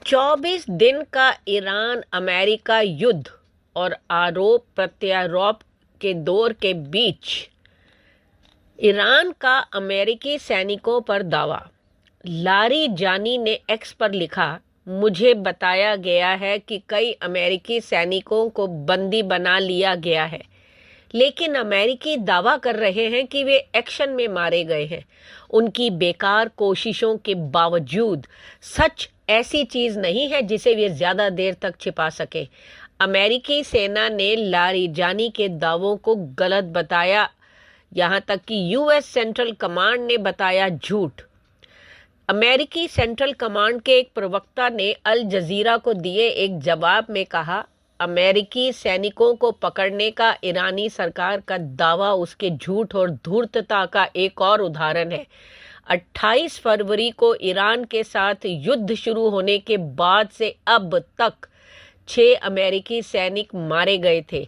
24 दिन का Iran America युद्ध और आरोप प्रत्यारोप के दौर के बीच ईरान का अमेरिकी सैनिकों पर दावा। लारिजानी ने एक्स पर लिखा, मुझे बताया गया है कि कई अमेरिकी सैनिकों को बंदी बना लिया गया है, लेकिन अमेरिकी दावा कर रहे हैं कि वे एक्शन में मारे गए हैं। उनकी बेकार कोशिशों के बावजूद सच ऐसी चीज नहीं है जिसे वे ज्यादा देर तक छिपा सके। अमेरिकी सेना ने लारिजानी के दावों को गलत बताया, यहां तक कि यूएस सेंट्रल कमांड ने बताया झूठ। अमेरिकी सेंट्रल कमांड के एक प्रवक्ता ने अल जजीरा को दिए एक जवाब में कहा, अमेरिकी सैनिकों को पकड़ने का ईरानी सरकार का दावा उसके झूठ और धूर्तता का एक और उदाहरण है। 28 फरवरी को ईरान के साथ युद्ध शुरू होने के बाद से अब तक 6 अमेरिकी सैनिक मारे गए थे।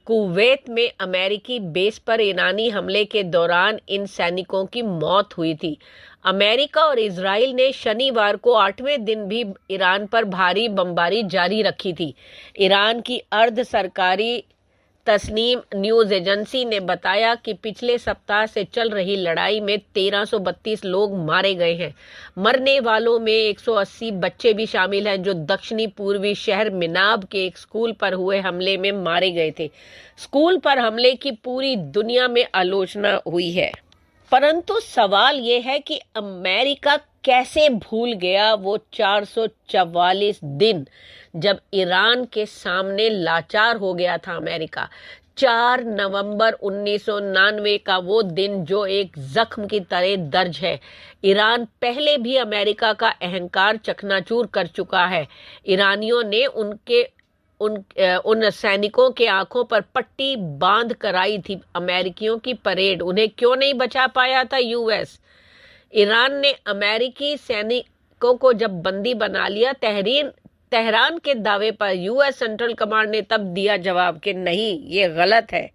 कुवैत में अमेरिकी बेस पर ईरानी हमले के दौरान इन सैनिकों की मौत हुई थी। अमेरिका और इजराइल ने शनिवार को 8वें दिन भी ईरान पर भारी बमबारी जारी रखी थी। ईरान की अर्ध सरकारी तस्नीम न्यूज एजेंसी ने बताया कि पिछले सप्ताह से चल रही लड़ाई में 1332 लोग मारे गए हैं। मरने वालों में 180 बच्चे भी शामिल हैं, जो दक्षिणी पूर्वी शहर मिनाब के एक स्कूल पर हुए हमले में मारे गए थे। स्कूल पर हमले की पूरी दुनिया में आलोचना हुई है, परंतु सवाल यह है कि अमेरिका कैसे भूल गया वो 444 दिन जब ईरान के सामने लाचार हो गया था। अमेरिका 4 नवंबर 1999 का वो दिन जो एक जख्म की तरह दर्ज है। ईरान पहले भी अमेरिका का अहंकार चकनाचूर कर चुका है। ईरानियों ने उन सैनिकों के आंखों पर पट्टी बांध कराई थी। अमेरिकियों की परेड, उन्हें क्यों नहीं बचा पाया था यूएस? ईरान ने अमेरिकी सैनिकों को जब बंदी बना लिया, तेहरान के दावे पर यूएस सेंट्रल कमांड ने तब दिया जवाब कि नहीं, ये गलत है।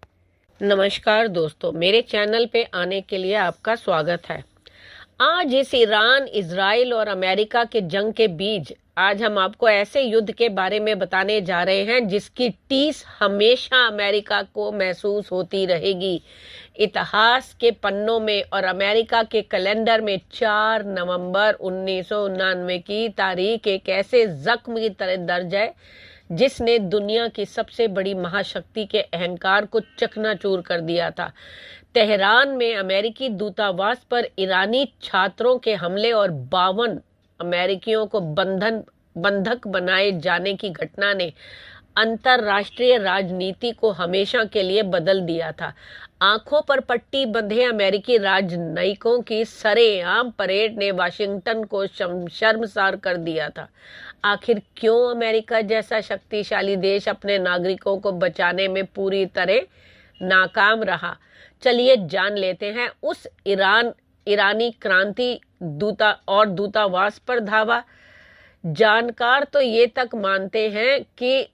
नमस्कार दोस्तों, मेरे चैनल पे आने के लिए आपका स्वागत है। आज इस ईरान, इजराइल और अमेरिका के जंग के बीच आज हम आपको ऐसे युद्ध के बारे में बताने जा रहे हैं जिसकी टीस हमेशा अमेरिका को महसूस होती रहेगी। इतिहास के पन्नों में और अमेरिका के कैलेंडर में 4 नवंबर 1999 की तारीख एक ऐसे जख्म की तरह दर्ज है जिसने दुनिया की सबसे बड़ी महाशक्ति के अहंकार को चकनाचूर कर दिया था। तेहरान में अमेरिकी दूतावास पर ईरानी छात्रों के हमले और 52 अमेरिकियों को बंधक बनाए जाने की घटना ने अंतरराष्ट्रीय राजनीति को हमेशा के लिए बदल दिया था। आंखों पर पट्टी बंधे अमेरिकी राजनयिकों की सरेआम परेड ने वाशिंगटन को शर्मसार कर दिया था। आखिर क्यों अमेरिका जैसा शक्तिशाली देश अपने नागरिकों को बचाने में पूरी तरह नाकाम रहा? चलिए जान लेते हैं उस ईरानी क्रांति दूतावास पर धावा। जानकार तो ये तक मानते हैं कि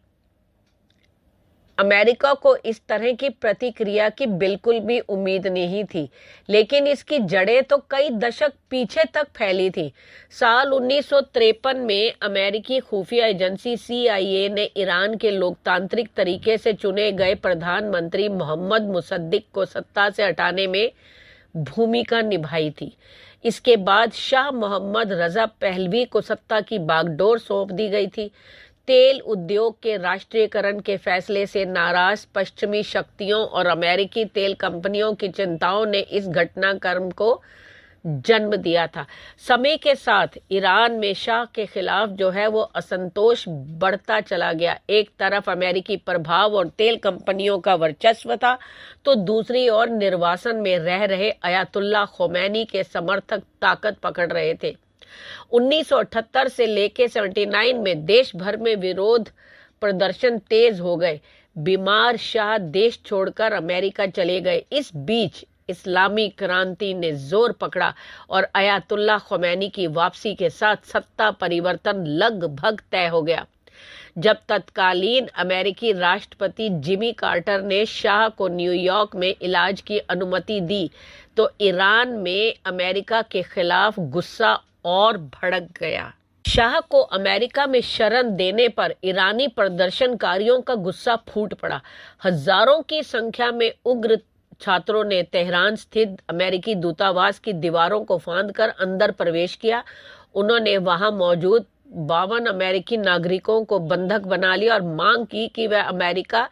अमेरिका को इस तरह की प्रतिक्रिया की बिल्कुल भी उम्मीद नहीं थी, लेकिन इसकी जड़ें तो कई दशक पीछे तक फैली थी। साल 1953 में अमेरिकी खुफिया एजेंसी CIA ने ईरान के लोकतांत्रिक तरीके से चुने गए प्रधानमंत्री मोहम्मद मुसद्दिक को सत्ता से हटाने में भूमिका निभाई थी। इसके बाद शाह मोहम्मद रजा पहलवी को सत्ता की बागडोर सौंप दी गई थी। तेल उद्योग के राष्ट्रीयकरण के फैसले से नाराज पश्चिमी शक्तियों और अमेरिकी तेल कंपनियों की चिंताओं ने इस घटनाक्रम को जन्म दिया था। समय के साथ ईरान में शाह के खिलाफ जो है वो असंतोष बढ़ता चला गया। एक तरफ अमेरिकी प्रभाव और तेल कंपनियों का वर्चस्व था, तो दूसरी ओर निर्वासन में रह रहे अयातुल्ला खोमैनी के समर्थक ताकत पकड़ रहे थे। 1978 से लेकर 79 में देश भर में विरोध प्रदर्शन तेज हो गए। बीमार शाह देश छोड़कर अमेरिका चले गए। इस बीच इस्लामी क्रांति ने जोर पकड़ा और अयातुल्ला खोमैनी की वापसी के साथ सत्ता परिवर्तन लगभग तय हो गया। जब तत्कालीन अमेरिकी राष्ट्रपति जिमी कार्टर ने शाह को न्यूयॉर्क में इलाज की अनुमति दी, तो ईरान में अमेरिका के खिलाफ गुस्सा और भड़क गया। शाह को अमेरिका में शरण देने पर ईरानी प्रदर्शनकारियों का गुस्सा फूट पड़ा। हजारों की संख्या में उग्र छात्रों ने तेहरान स्थित अमेरिकी दूतावास की दीवारों को फांदकर अंदर प्रवेश किया। उन्होंने वहां मौजूद 52 अमेरिकी नागरिकों को बंधक बना लिया और मांग की कि वह अमेरिका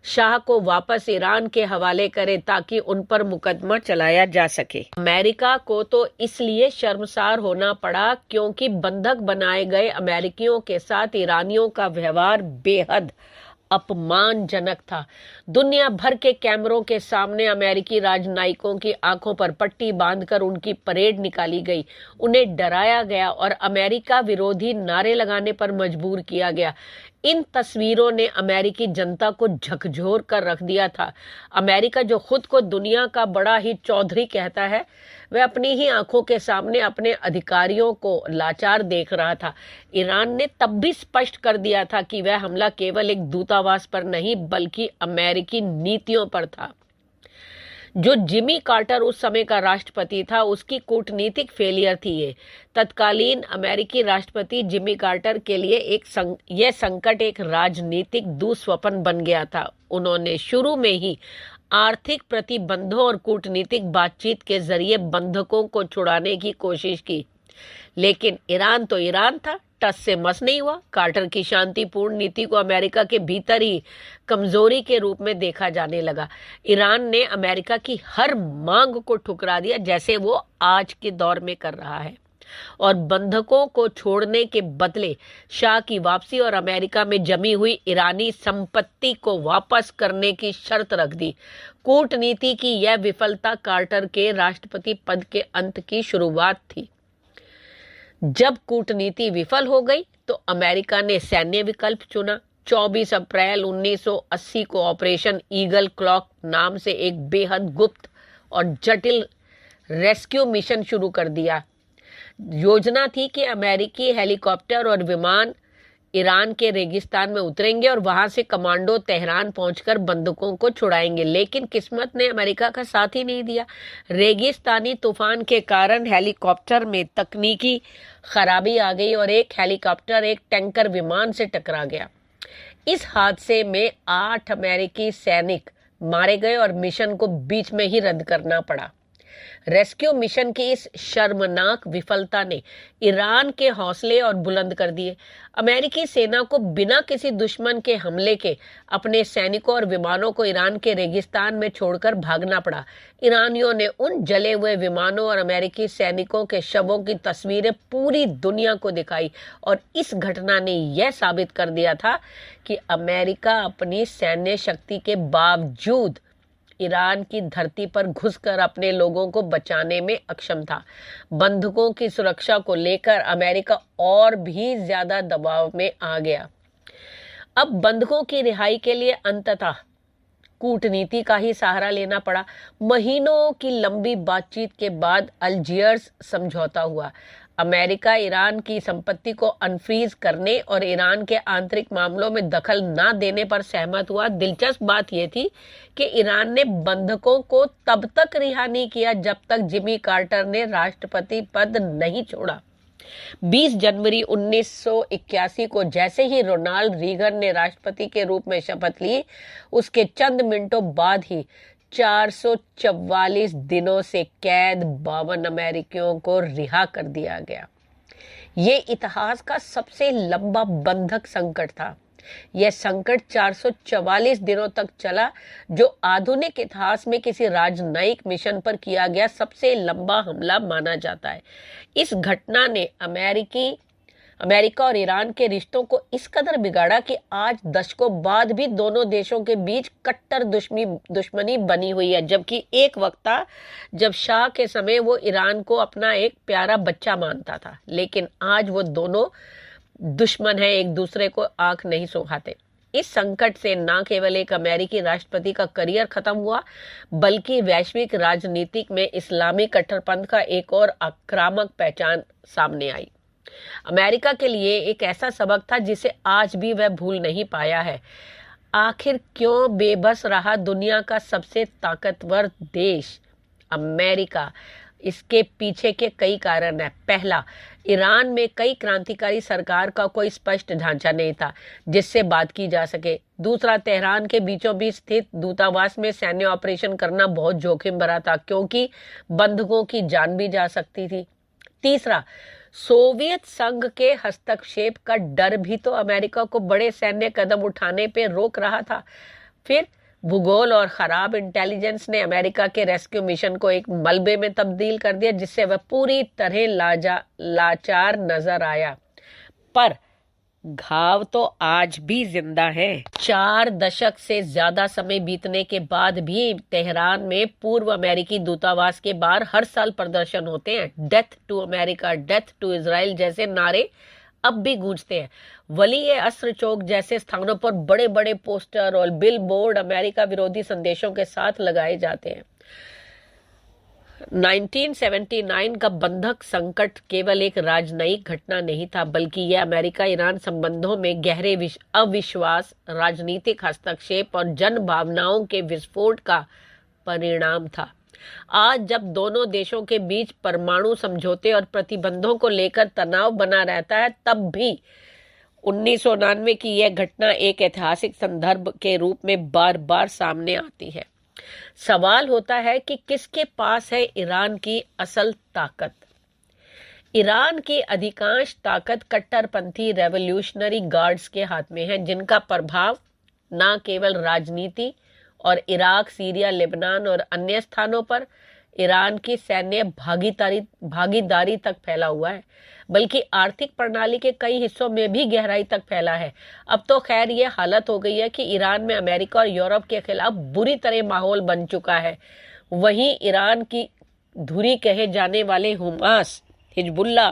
शाह को वापस ईरान के हवाले करे ताकि उन पर मुकदमा चलाया जा सके। अमेरिका को तो इसलिए शर्मसार होना पड़ा क्योंकि बंधक बनाए गए अमेरिकियों के साथ ईरानियों का व्यवहार बेहद अपमानजनक था। दुनिया भर के कैमरों के सामने अमेरिकी राजनयिकों की आंखों पर पट्टी बांधकर उनकी परेड निकाली गई, उन्हें डराया गया और अमेरिका विरोधी नारे लगाने पर मजबूर किया गया। इन तस्वीरों ने अमेरिकी जनता को झकझोर कर रख दिया था। अमेरिका, जो खुद को दुनिया का बड़ा ही चौधरी कहता है, वह अपनी ही आंखों के सामने अपने अधिकारियों को लाचार देख रहा था। ईरान ने तब भी स्पष्ट कर दिया था कि वह हमला केवल एक दूतावास पर नहीं बल्कि अमेरिकी नीतियों पर था। जो जिमी कार्टर उस समय का राष्ट्रपति था, उसकी कूटनीतिक फेलियर थी ये। तत्कालीन अमेरिकी राष्ट्रपति जिमी कार्टर के लिए यह संकट एक राजनीतिक दुस्वप्न बन गया था। उन्होंने शुरू में ही आर्थिक प्रतिबंधों और कूटनीतिक बातचीत के जरिए बंधकों को छुड़ाने की कोशिश की, लेकिन ईरान तो ईरान था, टस से मस नहीं हुआ। कार्टर की शांतिपूर्ण नीति को अमेरिका के भीतर ही कमजोरी के रूप में देखा जाने लगा। ईरान ने अमेरिका की हर मांग को ठुकरा दिया, जैसे वो आज के दौर में कर रहा है, और बंधकों को छोड़ने के बदले शाह की वापसी और अमेरिका में जमी हुई ईरानी संपत्ति को वापस करने की शर्त रख दी। कूटनीति की यह विफलता कार्टर के राष्ट्रपति पद के अंत की शुरुआत थी। जब कूटनीति विफल हो गई तो अमेरिका ने सैन्य विकल्प चुना। 24 अप्रैल 1980 को ऑपरेशन ईगल क्लॉक नाम से एक बेहद गुप्त और जटिल रेस्क्यू मिशन शुरू कर दिया। योजना थी कि अमेरिकी हेलीकॉप्टर और विमान ईरान के रेगिस्तान में उतरेंगे और वहां से कमांडो तेहरान पहुंचकर बंदूकों को छुड़ाएंगे, लेकिन किस्मत ने अमेरिका का साथ ही नहीं दिया। रेगिस्तानी तूफान के कारण हेलीकॉप्टर में तकनीकी खराबी आ गई और एक हेलीकॉप्टर एक टैंकर विमान से टकरा गया। इस हादसे में 8 अमेरिकी सैनिक मारे गए और मिशन को बीच में ही रद्द करना पड़ा। रेस्क्यू मिशन की इस शर्मनाक विफलता ने ईरान के हौसले और बुलंद कर दिए। अमेरिकी सेना को बिना किसी दुश्मन के हमले के अपने सैनिकों और विमानों को ईरान के रेगिस्तान में छोड़कर भागना पड़ा। ईरानियों ने उन जले हुए विमानों और अमेरिकी सैनिकों के शवों की तस्वीरें पूरी दुनिया को दिखाई और इस घटना ने यह साबित कर दिया था कि अमेरिका अपनी सैन्य शक्ति के बावजूद ईरान की धरती पर घुसकर अपने लोगों को बचाने में अक्षम था। बंधकों की सुरक्षा को लेकर अमेरिका और भी ज्यादा दबाव में आ गया। अब बंधकों की रिहाई के लिए अंततः कूटनीति का ही सहारा लेना पड़ा। महीनों की लंबी बातचीत के बाद अल्जीयर्स समझौता हुआ। अमेरिका ईरान की संपत्ति को अनफ्रीज करने और ईरान के आंतरिक मामलों में दखल न देने पर सहमत हुआ। दिलचस्प बात यह थी कि ईरान ने बंधकों को तब तक रिहा नहीं किया जब तक जिमी कार्टर ने राष्ट्रपति पद नहीं छोड़ा। 20 जनवरी 1981 को जैसे ही रोनाल्ड रीगन ने राष्ट्रपति के रूप में शपथ ली, उसके चंद मिनटों बाद ही 444 दिनों से कैद 52 अमेरिकियों को रिहा कर दिया गया। ये इतिहास का सबसे लंबा बंधक संकट था। यह संकट 444 दिनों तक चला, जो आधुनिक इतिहास में किसी राजनयिक मिशन पर किया गया सबसे लंबा हमला माना जाता है। इस घटना ने अमेरिका और ईरान के रिश्तों को इस कदर बिगाड़ा कि आज दशकों बाद भी दोनों देशों के बीच कट्टर दुश्मनी बनी हुई है। जबकि एक वक्त था जब शाह के समय वो ईरान को अपना एक प्यारा बच्चा मानता था, लेकिन आज वो दोनों दुश्मन हैं, एक दूसरे को आंख नहीं सुहाते। इस संकट से न केवल एक अमेरिकी राष्ट्रपति का करियर खत्म हुआ, बल्कि वैश्विक राजनीति में इस्लामी कट्टरपंथ का एक और आक्रामक पहचान सामने आई। अमेरिका के लिए एक ऐसा सबक था जिसे आज भी वह भूल नहीं पाया है। आखिर क्यों बेबस रहा दुनिया का सबसे ताकतवर देश अमेरिका? इसके पीछे के कई कारण हैं। पहला, ईरान में कई क्रांतिकारी सरकार का कोई स्पष्ट ढांचा नहीं था जिससे बात की जा सके। दूसरा, तेहरान के बीचों बीच स्थित दूतावास में सैन्य ऑपरेशन करना बहुत जोखिम भरा था क्योंकि बंधकों की जान भी जा सकती थी। तीसरा, सोवियत संघ के हस्तक्षेप का डर भी तो अमेरिका को बड़े सैन्य कदम उठाने पे रोक रहा था। फिर भूगोल और खराब इंटेलिजेंस ने अमेरिका के रेस्क्यू मिशन को एक मलबे में तब्दील कर दिया जिससे वह पूरी तरह लाचार नजर आया। पर घाव तो आज भी जिंदा है। 4 दशक से ज्यादा समय बीतने के बाद भी तेहरान में पूर्व अमेरिकी दूतावास के बाहर हर साल प्रदर्शन होते हैं। Death to America, death to Israel जैसे नारे अब भी गूंजते हैं। वली अस्र चौक जैसे स्थानों पर बड़े बड़े पोस्टर और बिल बोर्ड अमेरिका विरोधी संदेशों के साथ लगाए जाते हैं। 1979 का बंधक संकट केवल एक राजनयिक घटना नहीं था, बल्कि यह अमेरिका ईरान संबंधों में गहरे अविश्वास, राजनीतिक हस्तक्षेप और जन भावनाओं के विस्फोट का परिणाम था। आज जब दोनों देशों के बीच परमाणु समझौते और प्रतिबंधों को लेकर तनाव बना रहता है, तब भी 1999 की यह घटना एक ऐतिहासिक संदर्भ के रूप में बार बार सामने आती है। सवाल होता है कि किसके पास है ईरान की असल ताकत? ईरान की अधिकांश ताकत कट्टरपंथी रेवोल्यूशनरी गार्ड्स के हाथ में है, जिनका प्रभाव न केवल राजनीति और इराक, सीरिया, लेबनान और अन्य स्थानों पर ईरान की सैन्य भागीदारी तक फैला हुआ है, बल्कि आर्थिक प्रणाली के कई हिस्सों में भी गहराई तक फैला है। अब तो खैर ये हालत हो गई है कि ईरान में अमेरिका और यूरोप के खिलाफ बुरी तरह माहौल बन चुका है। वहीं ईरान की धुरी कहे जाने वाले हुमास, हिजबुल्ला,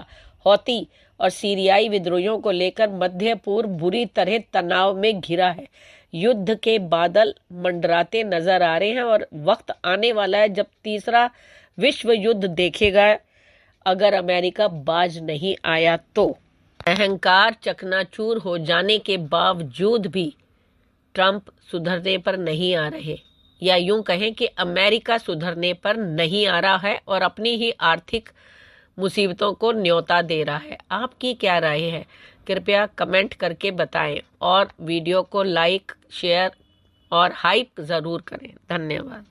हौती और सीरियाई विद्रोहियों को लेकर मध्य पूर्व बुरी तरह तनाव में घिरा है। युद्ध के बादल मंडराते नजर आ रहे हैं और वक्त आने वाला है जब तीसरा विश्व युद्ध देखेगा अगर अमेरिका बाज नहीं आया तो। अहंकार चकनाचूर हो जाने के बावजूद भी ट्रंप सुधरने पर नहीं आ रहे, या यूं कहें कि अमेरिका सुधरने पर नहीं आ रहा है और अपनी ही आर्थिक मुसीबतों को न्योता दे रहा है। आपकी क्या राय है? कृपया कमेंट करके बताएं और वीडियो को लाइक, शेयर और हाइप ज़रूर करें। धन्यवाद।